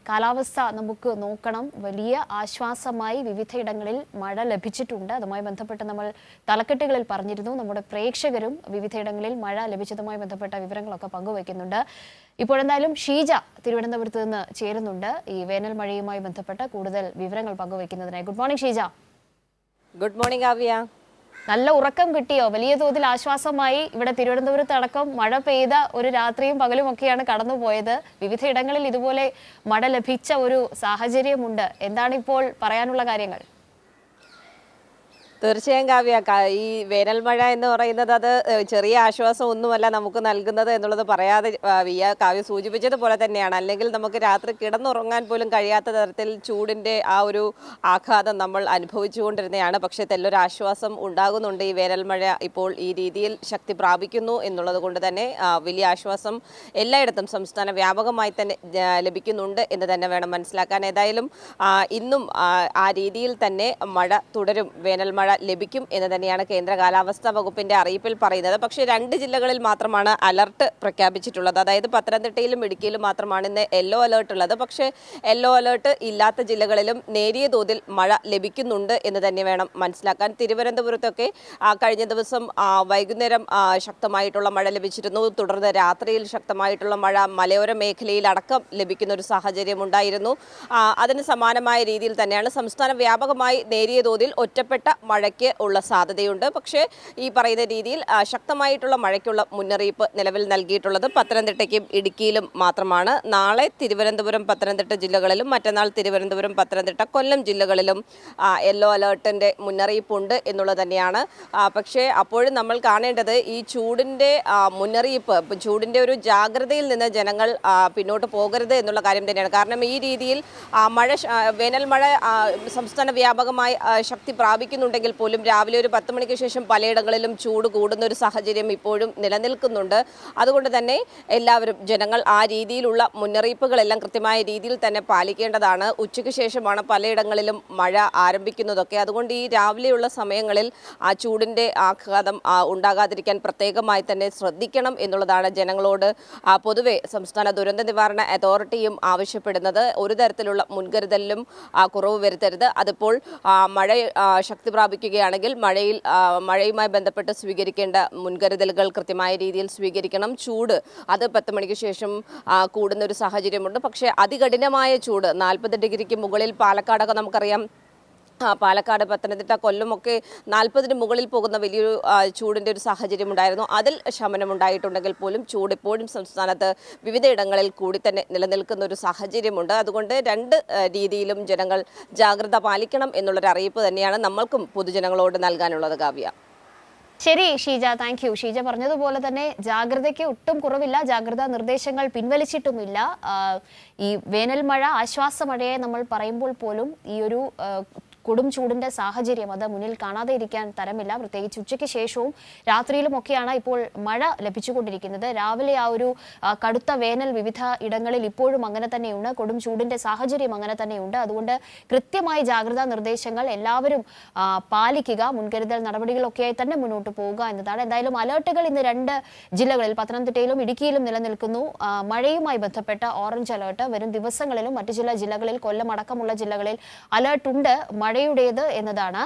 കാലാവസ്ഥ നമുക്ക് നോക്കണം. വലിയ ആശ്വാസമായി വിവിധയിടങ്ങളിൽ മഴ ലഭിച്ചിട്ടുണ്ട്. അതുമായി ബന്ധപ്പെട്ട് നമ്മൾ തലക്കെട്ടുകളിൽ പറഞ്ഞിരുന്നു. നമ്മുടെ പ്രേക്ഷകരും വിവിധയിടങ്ങളിൽ മഴ ലഭിച്ചതുമായി ബന്ധപ്പെട്ട വിവരങ്ങളൊക്കെ പങ്കുവയ്ക്കുന്നുണ്ട്. ഇപ്പോഴെന്തായാലും ഷീജ തിരുവനന്തപുരത്ത് നിന്ന് ചേരുന്നുണ്ട് ഈ വേനൽ മഴയുമായി ബന്ധപ്പെട്ട കൂടുതൽ വിവരങ്ങൾ പങ്കുവയ്ക്കുന്നതിനായി. Good morning Sheeja. Good morning Aviya. നല്ല ഉറക്കം കിട്ടിയോ? വലിയ തോതിൽ ആശ്വാസമായി. ഇവിടെ തിരുവനന്തപുരത്ത് അടക്കം മഴ പെയ്ത ഒരു രാത്രിയും പകലും ഒക്കെയാണ് കടന്നുപോയത്. വിവിധയിടങ്ങളിൽ ഇതുപോലെ മഴ ലഭിച്ച ഒരു സാഹചര്യമുണ്ട്. എന്താണ് ഇപ്പോൾ പറയാനുള്ള കാര്യങ്ങൾ? തീർച്ചയായും കാവ്യ, ഈ വേനൽ മഴ എന്ന് പറയുന്നത് അത് ചെറിയ ആശ്വാസം ഒന്നുമല്ല നമുക്ക് നൽകുന്നത് എന്നുള്ളത് പറയാതെ വയ്യ. കാവ്യ സൂചിപ്പിച്ചതുപോലെ തന്നെയാണ്. അല്ലെങ്കിൽ നമുക്ക് രാത്രി കിടന്നുറങ്ങാൻ പോലും കഴിയാത്ത തരത്തിൽ ചൂടിൻ്റെ ആ ഒരു ആഘാതം നമ്മൾ അനുഭവിച്ചുകൊണ്ടിരുന്നതാണ്. പക്ഷേ തെല്ലൊരു ആശ്വാസം ഉണ്ടാകുന്നുണ്ട്. ഈ വേനൽ മഴ ഇപ്പോൾ ഈ രീതിയിൽ ശക്തി പ്രാപിക്കുന്നു എന്നുള്ളത് കൊണ്ട് തന്നെ വലിയ ആശ്വാസം എല്ലായിടത്തും സംസ്ഥാന വ്യാപകമായി തന്നെ ലഭിക്കുന്നുണ്ട് എന്ന് തന്നെ വേണം മനസ്സിലാക്കാൻ. ഏതായാലും ഇന്നും ആ രീതിയിൽ തന്നെ മഴ തുടരും, വേനൽ മഴ ലഭിക്കും എന്ന് തന്നെയാണ് കേന്ദ്ര കാലാവസ്ഥാ വകുപ്പിന്റെ അറിയിപ്പിൽ പറയുന്നത്. പക്ഷേ 2 ജില്ലകളിൽ മാത്രമാണ് അലർട്ട് പ്രഖ്യാപിച്ചിട്ടുള്ളത്. അതായത് പത്തനംതിട്ടയിലും ഇടുക്കിയിലും മാത്രമാണ് ഇന്ന് യെല്ലോ അലേർട്ട് ഉള്ളത്. പക്ഷേ യെല്ലോ അലേർട്ട് ഇല്ലാത്ത ജില്ലകളിലും നേരിയ തോതിൽ മഴ ലഭിക്കുന്നുണ്ട് എന്ന് തന്നെ വേണം മനസ്സിലാക്കാൻ. തിരുവനന്തപുരത്തൊക്കെ കഴിഞ്ഞ ദിവസം വൈകുന്നേരം ശക്തമായിട്ടുള്ള മഴ ലഭിച്ചിരുന്നു. തുടർന്ന് രാത്രിയിൽ ശക്തമായിട്ടുള്ള മഴ മലയോര മേഖലയിൽ അടക്കം ലഭിക്കുന്ന ഒരു സാഹചര്യം ഉണ്ടായിരുന്നു. അതിന് സമാനമായ രീതിയിൽ തന്നെയാണ് സംസ്ഥാന വ്യാപകമായി നേരിയ തോതിൽ ഒറ്റപ്പെട്ട മഴയ്ക്ക് ഉള്ള സാധ്യതയുണ്ട്. പക്ഷേ ഈ പറയുന്ന രീതിയിൽ ശക്തമായിട്ടുള്ള മഴയ്ക്കുള്ള മുന്നറിയിപ്പ് നിലവിൽ നൽകിയിട്ടുള്ളത് പത്തനംതിട്ടയ്ക്കും ഇടുക്കിയിലും മാത്രമാണ്. നാളെ തിരുവനന്തപുരം പത്തനംതിട്ട ജില്ലകളിലും മറ്റന്നാൾ തിരുവനന്തപുരം പത്തനംതിട്ട കൊല്ലം ജില്ലകളിലും യെല്ലോ അലേർട്ടിൻ്റെ മുന്നറിയിപ്പുണ്ട് എന്നുള്ളത് തന്നെയാണ്. പക്ഷേ അപ്പോഴും നമ്മൾ കാണേണ്ടത് ഈ ചൂടിൻ്റെ മുന്നറിയിപ്പ്, ചൂടിൻ്റെ ഒരു ജാഗ്രതയിൽ നിന്ന് ജനങ്ങൾ പിന്നോട്ട് പോകരുത് എന്നുള്ള കാര്യം തന്നെയാണ്. കാരണം ഈ രീതിയിൽ വേനൽ മഴ സംസ്ഥാന വ്യാപകമായി ശക്തി പ്രാപിക്കുന്നുണ്ടെങ്കിൽ പോലും രാവിലെ ഒരു 10 മണിക്ക് ശേഷം പലയിടങ്ങളിലും ചൂട് കൂടുന്ന ഒരു സാഹചര്യം ഇപ്പോഴും നിലനിൽക്കുന്നുണ്ട്. അതുകൊണ്ട് തന്നെ എല്ലാവരും ജനങ്ങൾ ആ രീതിയിലുള്ള മുന്നറിയിപ്പുകളെല്ലാം കൃത്യമായ രീതിയിൽ തന്നെ പാലിക്കേണ്ടതാണ്. ഉച്ചയ്ക്ക് ശേഷമാണ് പലയിടങ്ങളിലും മഴ ആരംഭിക്കുന്നതൊക്കെ. അതുകൊണ്ട് ഈ രാവിലെയുള്ള സമയങ്ങളിൽ ആ ചൂടിൻ്റെ ആഘാതം ഉണ്ടാകാതിരിക്കാൻ പ്രത്യേകമായി തന്നെ ശ്രദ്ധിക്കണം എന്നുള്ളതാണ് ജനങ്ങളോട് പൊതുവെ സംസ്ഥാന ദുരന്ത നിവാരണ അതോറിറ്റിയും ആവശ്യപ്പെടുന്നത്. ഒരു തരത്തിലുള്ള മുൻകരുതലിലും കുറവ് വരുത്തരുത്. അതിപ്പോൾ മഴ ശക്തി പ്രാപിക്കുകയാണെങ്കിൽ മഴയുമായി ബന്ധപ്പെട്ട് സ്വീകരിക്കേണ്ട മുൻകരുതലുകൾ കൃത്യമായ രീതിയിൽ സ്വീകരിക്കണം. ചൂട് അത് 10 മണിക്ക് ശേഷം കൂടുന്ന ഒരു സാഹചര്യമുണ്ട്. പക്ഷേ അതികഠിനമായ ചൂട് 40 ഡിഗ്രിക്ക് മുകളിൽ പാലക്കാടൊക്കെ നമുക്കറിയാം, പാലക്കാട്, പത്തനംതിട്ട, കൊല്ലമൊക്കെ 40-ന് മുകളിൽ പോകുന്ന വലിയൊരു ചൂടിൻ്റെ ഒരു സാഹചര്യം ഉണ്ടായിരുന്നു. അതിൽ ശമനമുണ്ടായിട്ടുണ്ടെങ്കിൽ പോലും ചൂട് ഇപ്പോഴും സംസ്ഥാനത്ത് വിവിധയിടങ്ങളിൽ കൂടി തന്നെ നിലനിൽക്കുന്ന ഒരു സാഹചര്യമുണ്ട്. അതുകൊണ്ട് 2 രീതിയിലും ജനങ്ങൾ ജാഗ്രത പാലിക്കണം എന്നുള്ളൊരു അറിയിപ്പ് തന്നെയാണ് നമ്മൾക്കും പൊതുജനങ്ങളോട് നൽകാനുള്ളത്. കാവ്യ. ശരി ഷീജ, താങ്ക് യു. ഷീജ പറഞ്ഞതുപോലെ തന്നെ ജാഗ്രതയ്ക്ക് ഒട്ടും കുറവില്ല. ജാഗ്രതാ നിർദ്ദേശങ്ങൾ പിൻവലിച്ചിട്ടുമില്ല. ഈ വേനൽ മഴ ആശ്വാസ മഴയെ നമ്മൾ പറയുമ്പോൾ പോലും ഈ ഒരു കൊടും ചൂടിന്റെ സാഹചര്യം അത് മുന്നിൽ കാണാതെ ഇരിക്കാൻ തരമില്ല. പ്രത്യേകിച്ച് ഉച്ചയ്ക്ക് ശേഷവും രാത്രിയിലുമൊക്കെയാണ് ഇപ്പോൾ മഴ ലഭിച്ചുകൊണ്ടിരിക്കുന്നത്. രാവിലെ ആ ഒരു കടുത്ത വേനൽ വിവിധ ഇടങ്ങളിൽ ഇപ്പോഴും അങ്ങനെ തന്നെയുണ്ട്. കൊടും ചൂടിന്റെ സാഹചര്യം അങ്ങനെ തന്നെയുണ്ട്. അതുകൊണ്ട് കൃത്യമായ ജാഗ്രതാ നിർദ്ദേശങ്ങൾ എല്ലാവരും പാലിക്കുക. മുൻകരുതൽ നടപടികളൊക്കെയായി തന്നെ മുന്നോട്ട് പോവുക എന്നതാണ്. എന്തായാലും അലേർട്ടുകൾ ഇന്ന് 2 ജില്ലകളിൽ പത്തനംതിട്ടയിലും ഇടുക്കിയിലും നിലനിൽക്കുന്നു. മഴയുമായി ബന്ധപ്പെട്ട ഓറഞ്ച് അലേർട്ട് വരും ദിവസങ്ങളിലും മറ്റു ചില ജില്ലകളിൽ, കൊല്ലം അടക്കമുള്ള ജില്ലകളിൽ അലേർട്ടുണ്ട് മഴയുടേത് എന്നതാണ്.